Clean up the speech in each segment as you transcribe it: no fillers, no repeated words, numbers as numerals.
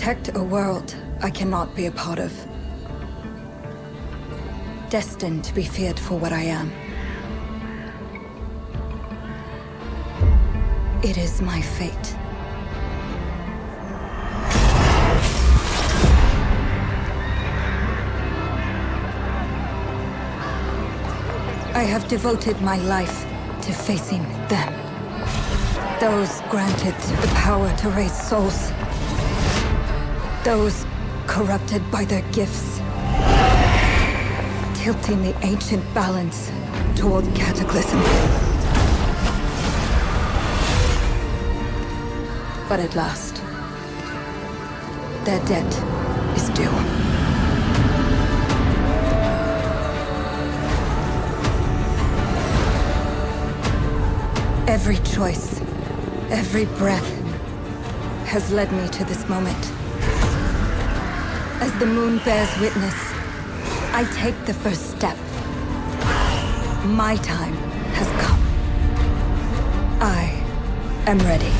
protect a world I cannot be a part of. Destined to be feared for what I am. It is my fate. I have devoted my life to facing them. Those granted the power to raise souls. Those corrupted by their gifts. Tilting the ancient balance toward cataclysm. But at last, their debt is due. Every choice, every breath has led me to this moment. As the moon bears witness, I take the first step. My time has come. I am ready.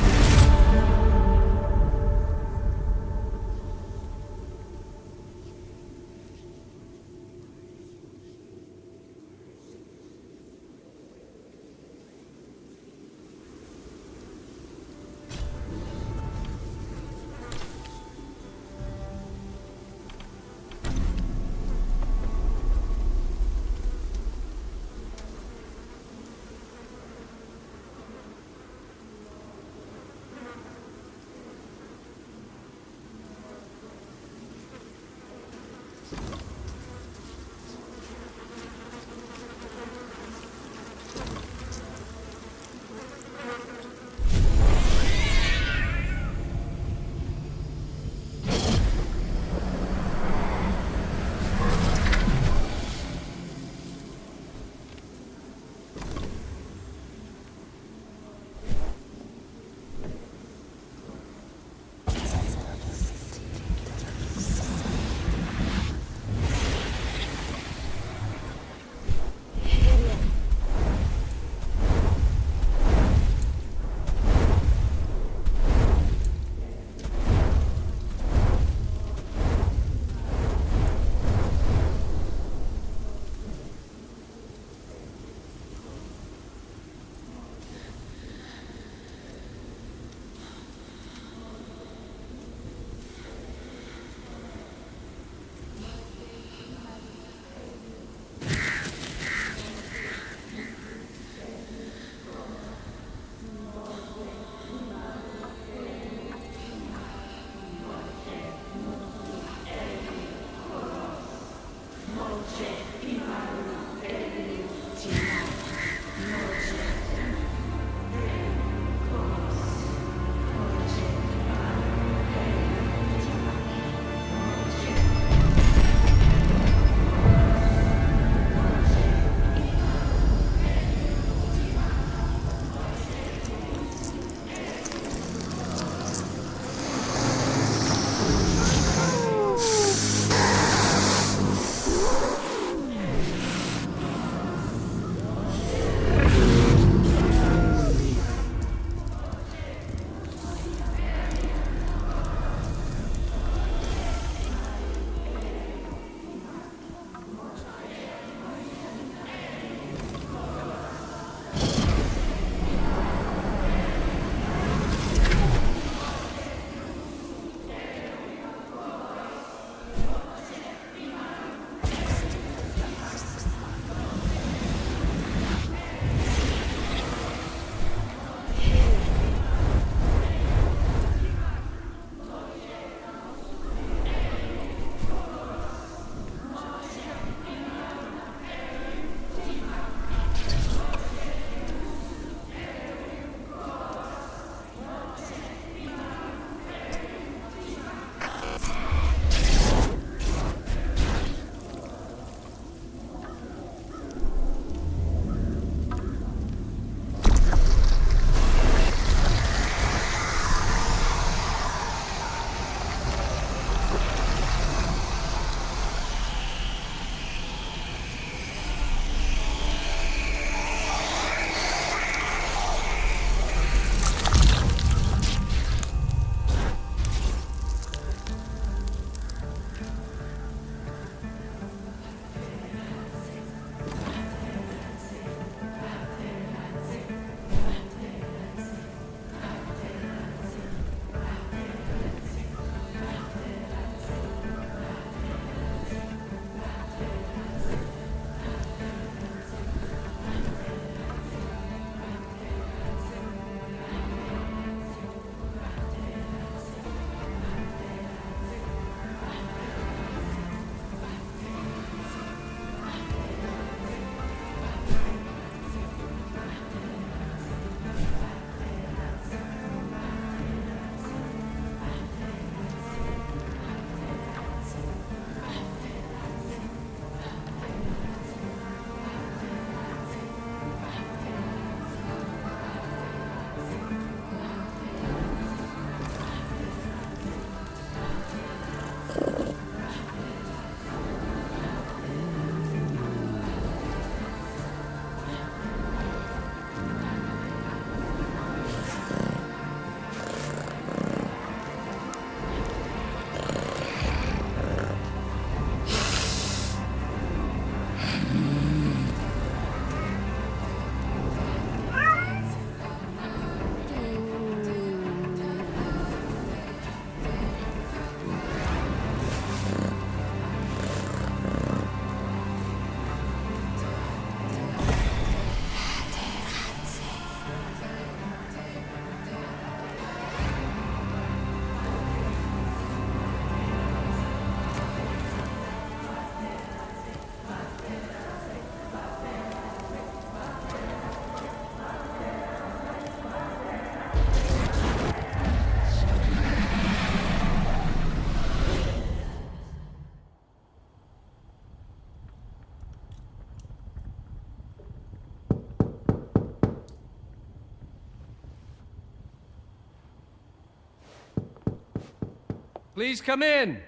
Please come in.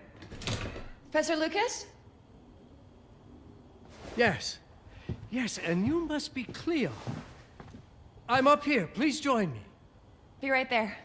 Professor Lucas? Yes. Yes, and you must be Cleo. I'm up here. Please join me. Be right there.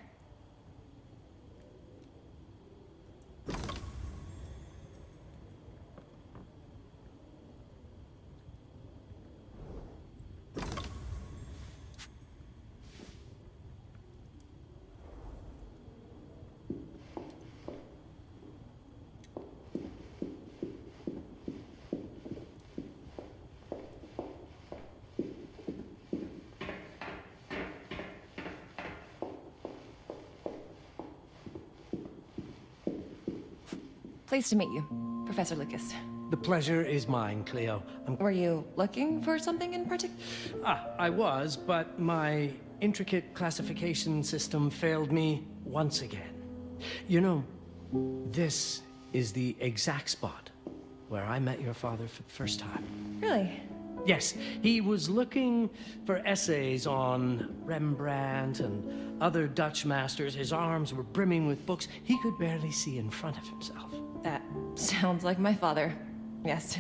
Pleased to meet you, Professor Lucas. The pleasure is mine, Cleo. Were you looking for something in particular? I was, but my intricate classification system failed me once again. You know, this is the exact spot where I met your father for the first time. Really? Yes, he was looking for essays on Rembrandt and other Dutch masters. His arms were brimming with books. He could barely see in front of himself. That sounds like my father. Yes.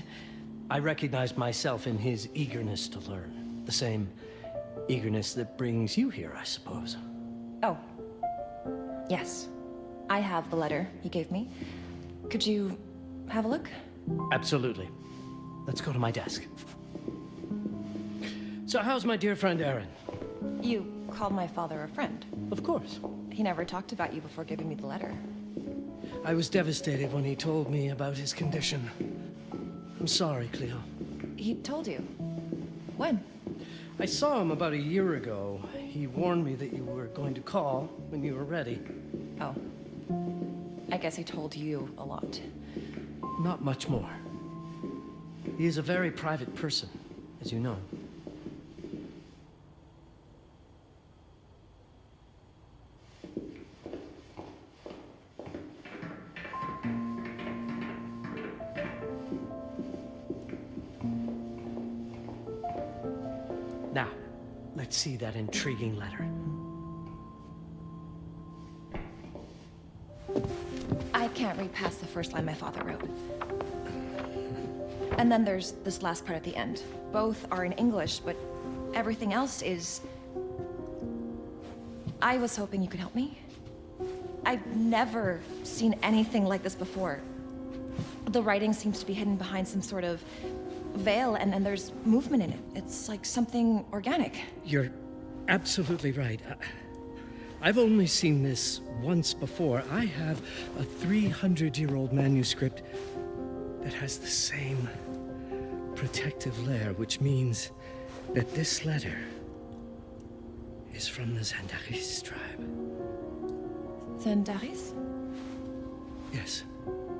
I recognized myself in his eagerness to learn. The same eagerness that brings you here, I suppose. Oh. Yes. I have the letter he gave me. Could you have a look? Absolutely. Let's go to my desk. So how's my dear friend Aaron? You called my father a friend. Of course. He never talked about you before giving me the letter. I was devastated when he told me about his condition. I'm sorry, Cleo. He told you? When? I saw him about a year ago. He warned me that you were going to call when you were ready. Oh. I guess he told you a lot. Not much more. He is a very private person, as you know. Now, let's see that intriguing letter. I can't read past the first line my father wrote. And then there's this last part at the end. Both are in English, but everything else is... I was hoping you could help me. I've never seen anything like this before. The writing seems to be hidden behind some sort of veil, and there's movement in it. It's like something organic. You're absolutely right. I've only seen this once before. I have a 300-year-old manuscript that has the same protective layer, which means that this letter is from the Zandaris tribe. Zandaris? Yes,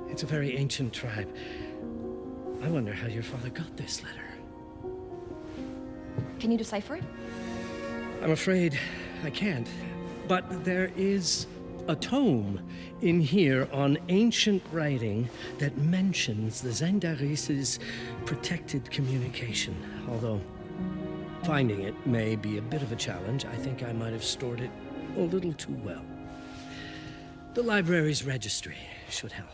it's a very ancient tribe. I wonder how your father got this letter. Can you decipher it? I'm afraid I can't. But there is a tome in here on ancient writing that mentions the Zandaris' protected communication. Although finding it may be a bit of a challenge, I think I might have stored it a little too well. The library's registry should help.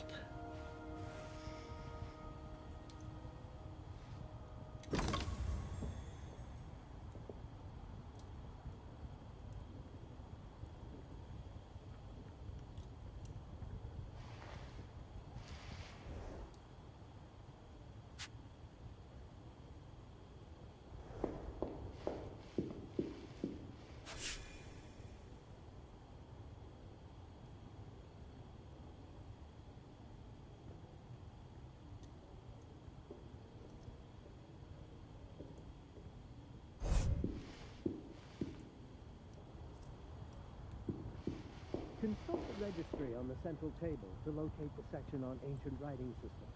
Consult the registry on the central table to locate the section on ancient writing systems.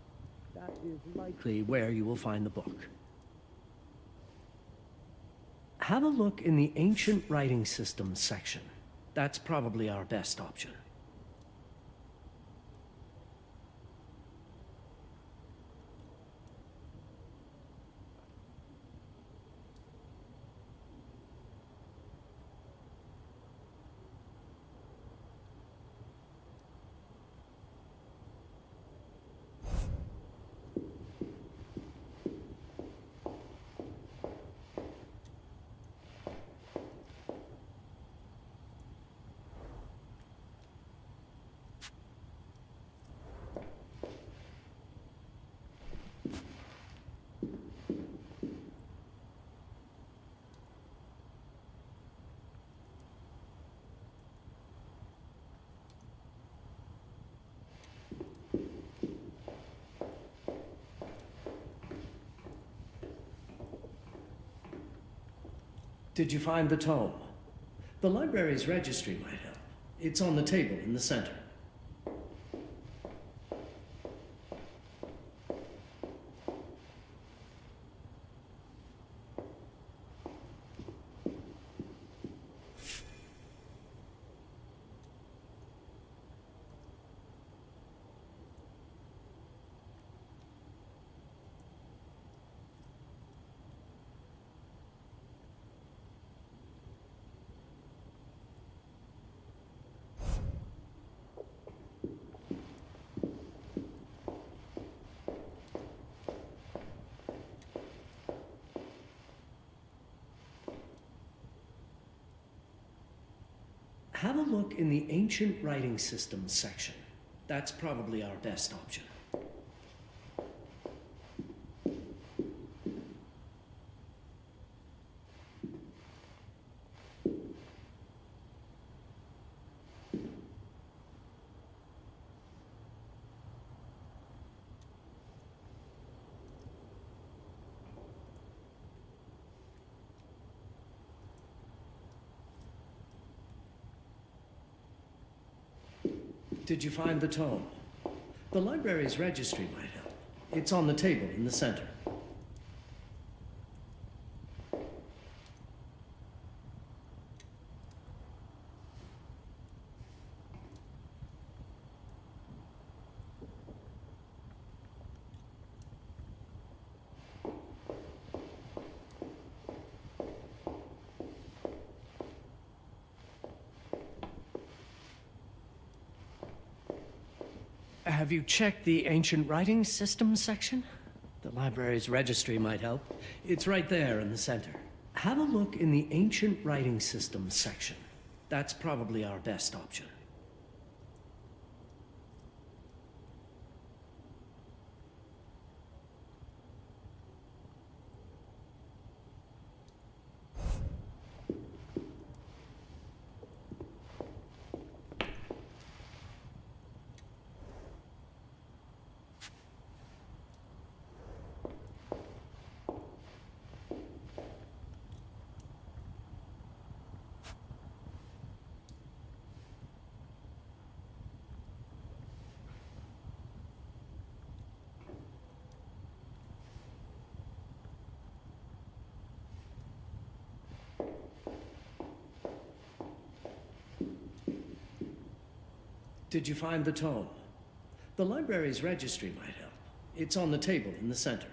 That is likely where you will find the book. Have a look in the ancient writing systems section. That's probably our best option. Did you find the tome? The library's registry might help. It's on the table in the center. Have a look in the Ancient Writing Systems section. That's probably our best option. Did you find the tome? The library's registry might help. It's on the table in the center. Have you checked the Ancient Writing Systems section? The library's registry might help. It's right there in the center. Have a look in the Ancient Writing Systems section. That's probably our best option. Did you find the tome? The library's registry might help. It's on the table in the center.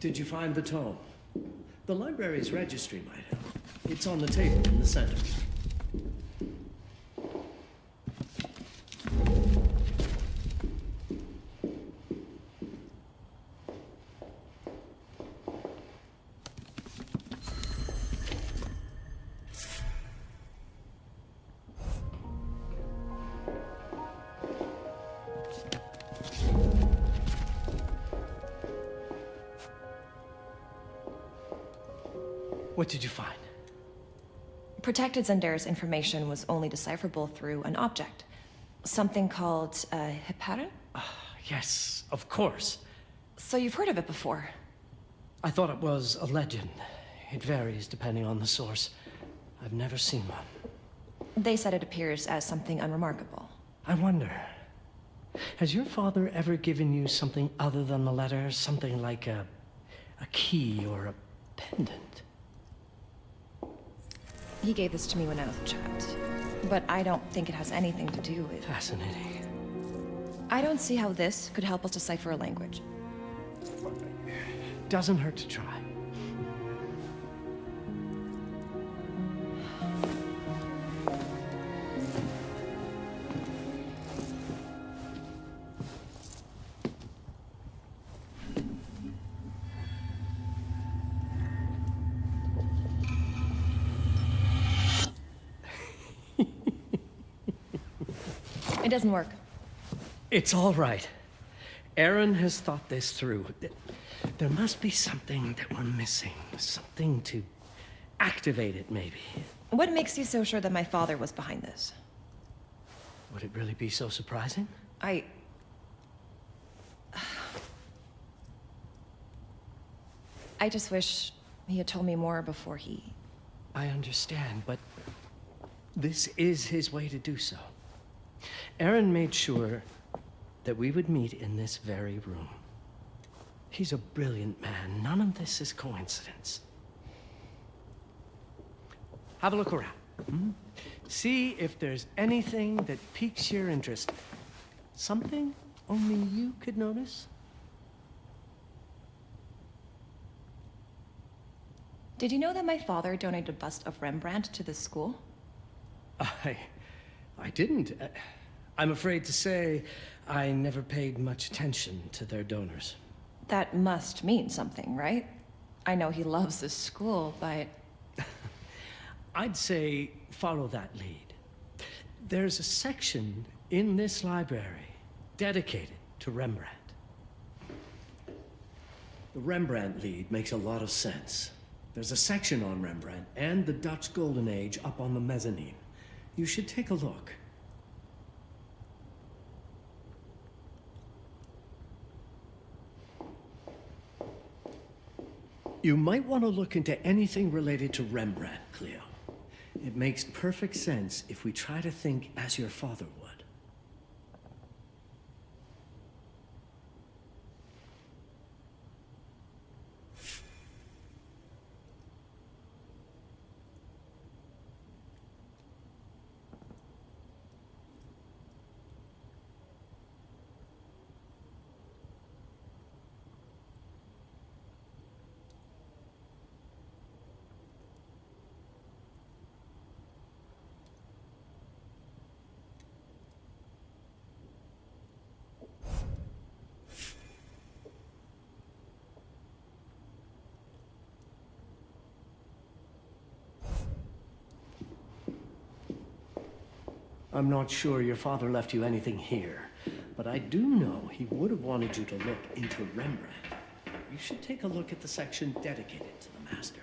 Did you find the tome? The library's registry might help. It's on the table in the center. What did you find? Protected Zendara's information was only decipherable through an object. Something called a heparin? Yes, of course. So you've heard of it before? I thought it was a legend. It varies depending on the source. I've never seen one. They said it appears as something unremarkable. I wonder, has your father ever given you something other than the letter? Something like a key or a pendant? He gave this to me when I was a child. But I don't think it has anything to do with... Fascinating. I don't see how this could help us decipher a language. Doesn't hurt to try. It doesn't work. It's all right. Aaron has thought this through. There must be something that we're missing. Something to activate it, maybe. What makes you so sure that my father was behind this? Would it really be so surprising? I just wish he had told me more before he... I understand, but this is his way to do so. Aaron made sure that we would meet in this very room. He's a brilliant man. None of this is coincidence. Have a look around. See if there's anything that piques your interest. Something only you could notice. Did you know that my father donated a bust of Rembrandt to this school? I didn't. I'm afraid to say I never paid much attention to their donors. That must mean something, right? I know he loves this school, but... I'd say follow that lead. There's a section in this library dedicated to Rembrandt. The Rembrandt lead makes a lot of sense. There's a section on Rembrandt and the Dutch Golden Age up on the mezzanine. You should take a look. You might want to look into anything related to Rembrandt, Cleo. It makes perfect sense if we try to think as your father would. I'm not sure your father left you anything here, but I do know he would have wanted you to look into Rembrandt. You should take a look at the section dedicated to the master.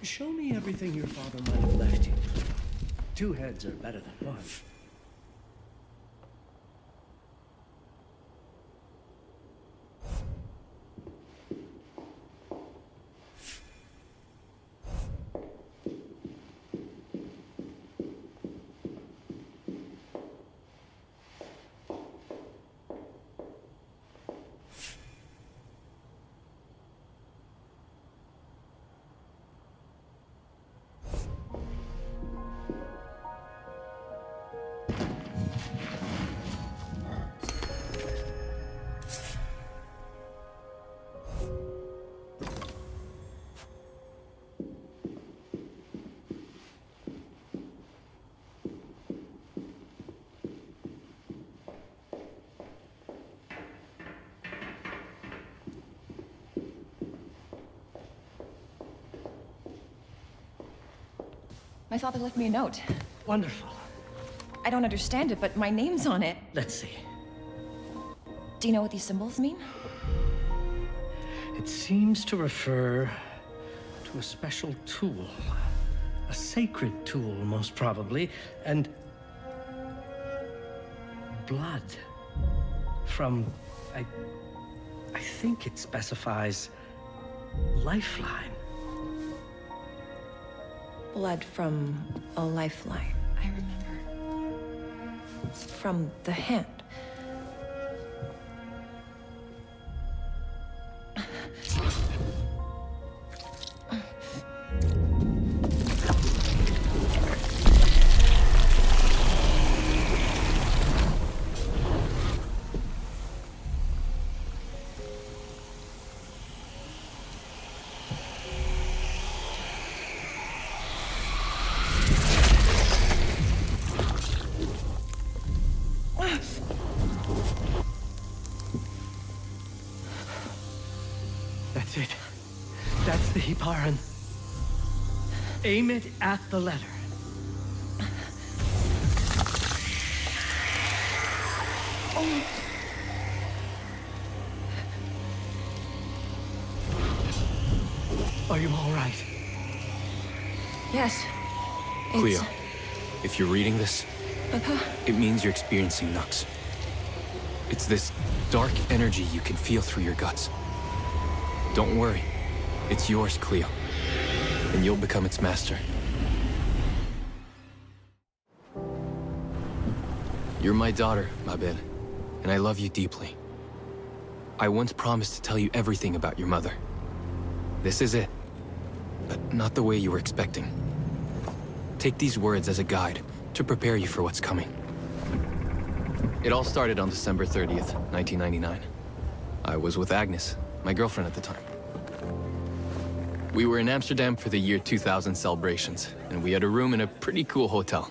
Show me everything your father might have left you. Two heads are better than one. My father left me a note. Wonderful. I don't understand it, but my name's on it. Let's see. Do you know what these symbols mean? It seems to refer to a special tool. A sacred tool, most probably, and blood from, I think it specifies lifeline. Blood from a lifeline. I remember. From the hand. That's it. That's the Hiparan. Aim it at the letter. Are you all right? Yes. Cleo, if you're reading this, Papa? it means you're experiencing Nux. It's this dark energy you can feel through your guts. Don't worry. It's yours, Cleo. And you'll become its master. You're my daughter, Mabel, and I love you deeply. I once promised to tell you everything about your mother. This is it, but not the way you were expecting. Take these words as a guide to prepare you for what's coming. It all started on December 30th, 1999. I was with Agnes, my girlfriend at the time. We were in Amsterdam for the year 2000 celebrations, and we had a room in a pretty cool hotel.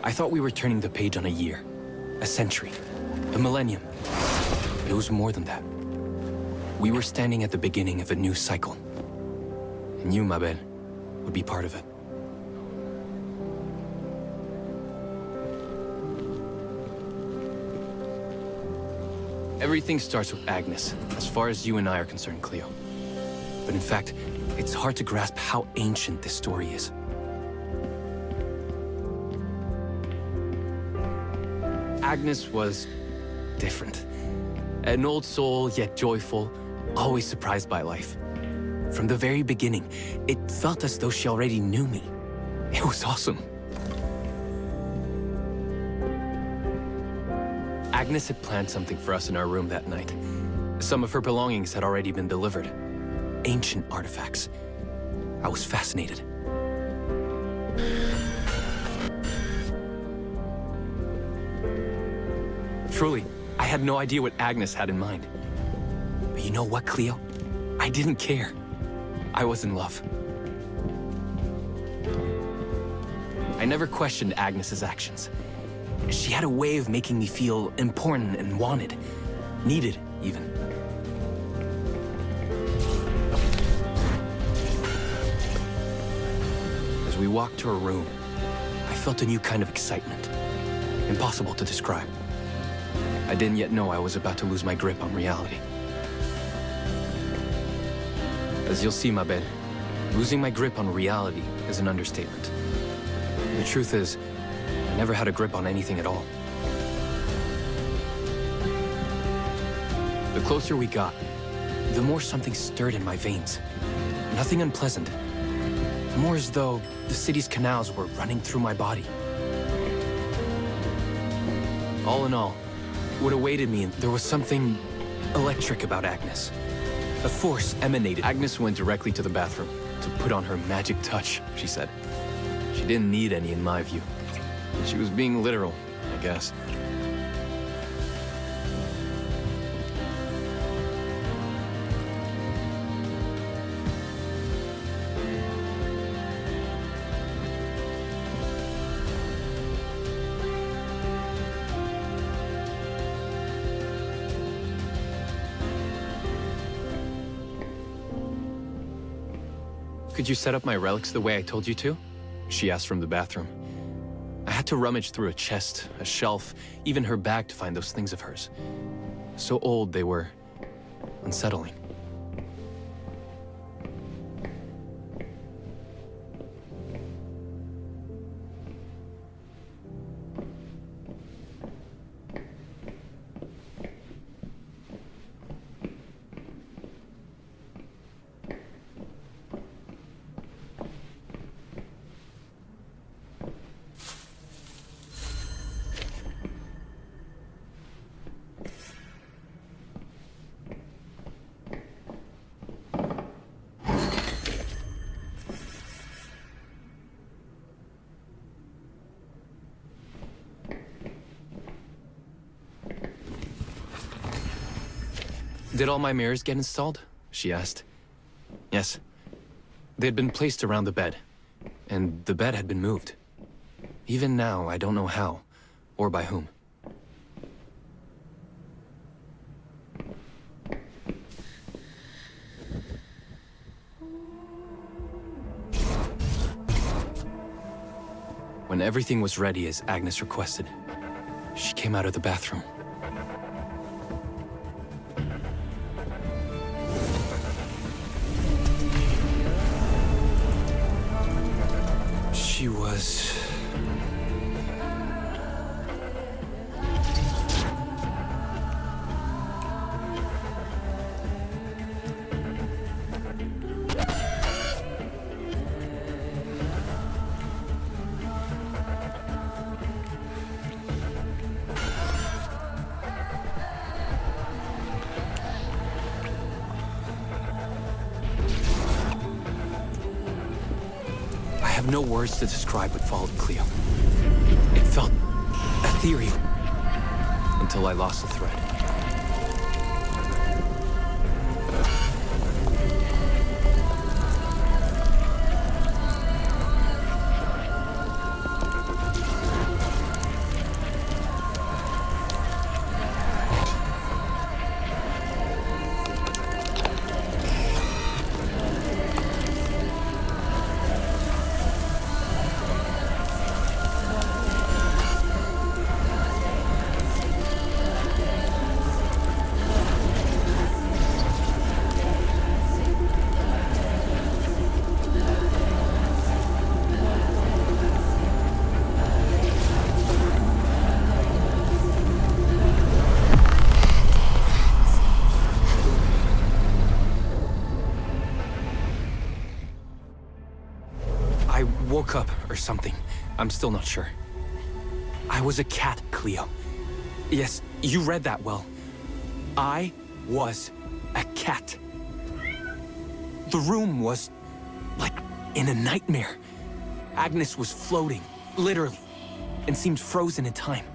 I thought we were turning the page on a year, a century, a millennium. But it was more than that. We were standing at the beginning of a new cycle. And you, Mabel, would be part of it. Everything starts with Agnes, as far as you and I are concerned, Cleo. But in fact, it's hard to grasp how ancient this story is. Agnes was different. An old soul, yet joyful, always surprised by life. From the very beginning, it felt as though she already knew me. It was awesome. Agnes had planned something for us in our room that night. Some of her belongings had already been delivered. Ancient artifacts. I was fascinated. Truly, I had no idea what Agnes had in mind. But you know what, Cleo? I didn't care. I was in love. I never questioned Agnes's actions. She had a way of making me feel important and wanted. Needed, even. As we walked to her room, I felt a new kind of excitement. Impossible to describe. I didn't yet know I was about to lose my grip on reality. As you'll see, Mabel, losing my grip on reality is an understatement. The truth is, I never had a grip on anything at all. The closer we got, the more something stirred in my veins. Nothing unpleasant. More as though the city's canals were running through my body. All in all, what awaited me, there was something electric about Agnes. A force emanated. Agnes went directly to the bathroom to put on her magic touch, she said. She didn't need any, in my view. She was being literal, I guess. Could you set up my relics the way I told you to? she asked from the bathroom. I had to rummage through a chest, a shelf, even her bag to find those things of hers. So old they were unsettling. Did all my mirrors get installed? She asked. Yes. They had been placed around the bed, and the bed had been moved. Even now, I don't know how, or by whom. When everything was ready as Agnes requested, she came out of the bathroom. She was... I have no words to describe what followed, Cleo. It felt ethereal until I lost the thread. I woke up or something. I'm still not sure. I was a cat, Cleo. Yes, you read that well. I was a cat. The room was like in a nightmare. Agnes was floating, literally, and seemed frozen in time.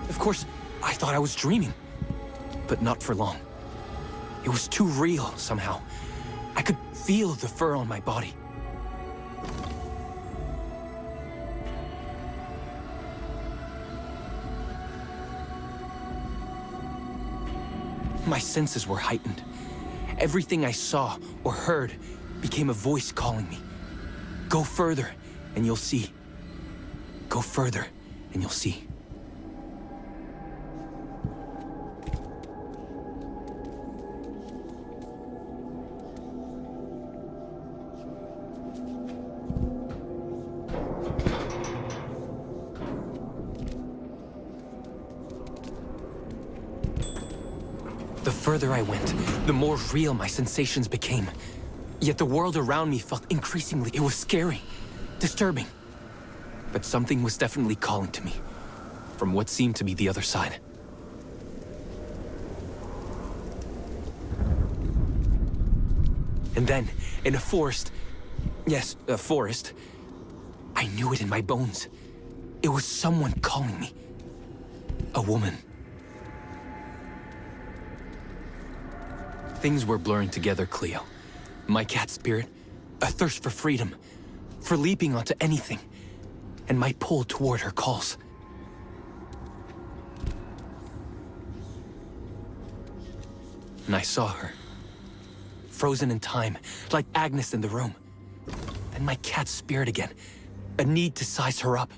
Of course, I thought I was dreaming, but not for long. It was too real, somehow. I could feel the fur on my body. My senses were heightened. Everything I saw or heard became a voice calling me. Go further, and you'll see. Go further, and you'll see. The further I went, the more real my sensations became. Yet the world around me felt increasingly... It was scary, disturbing. But something was definitely calling to me, from what seemed to be the other side. And then, in a forest... Yes, a forest. I knew it in my bones. It was someone calling me. A woman. Things were blurring together, Cleo. My cat spirit, a thirst for freedom, for leaping onto anything, and my pull toward her calls. And I saw her, frozen in time, like Agnes in the room. Then my cat's spirit again, a need to size her up.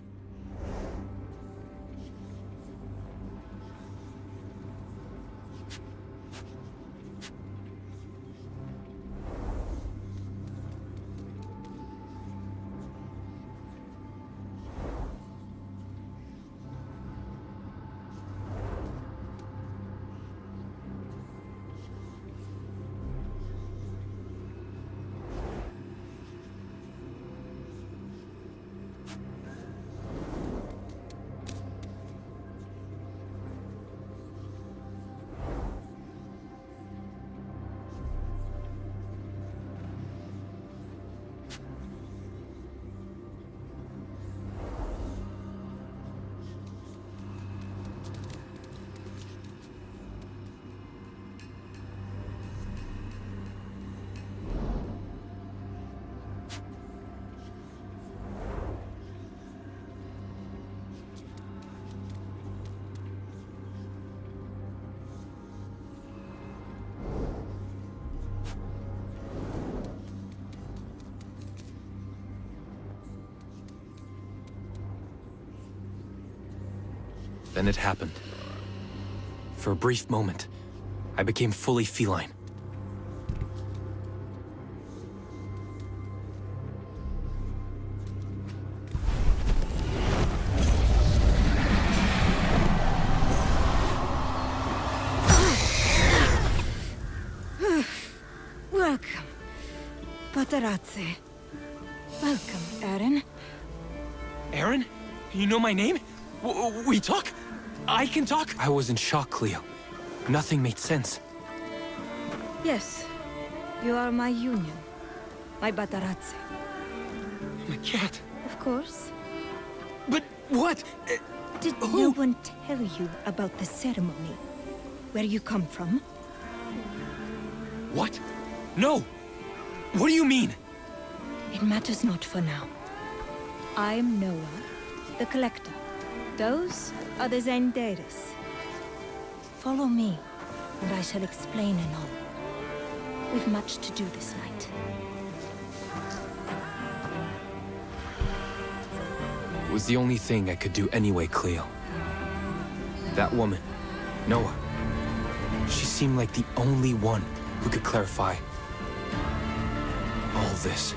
Then it happened. For a brief moment, I became fully feline. Welcome, Patarazzi. Welcome, Aaron. Aaron? You know my name? We talk? I can talk? I was in shock, Cleo. Nothing made sense. Yes, you are my union. My Patarazzi. My cat. Of course. But what? Did no one tell you about the ceremony? Where you come from? What? No! What do you mean? It matters not for now. I'm Noah, the Collector. Those are the Zendaris. Follow me, and I shall explain in all. We've much to do this night. It was the only thing I could do anyway, Cleo. That woman, Noah, she seemed like the only one who could clarify all this.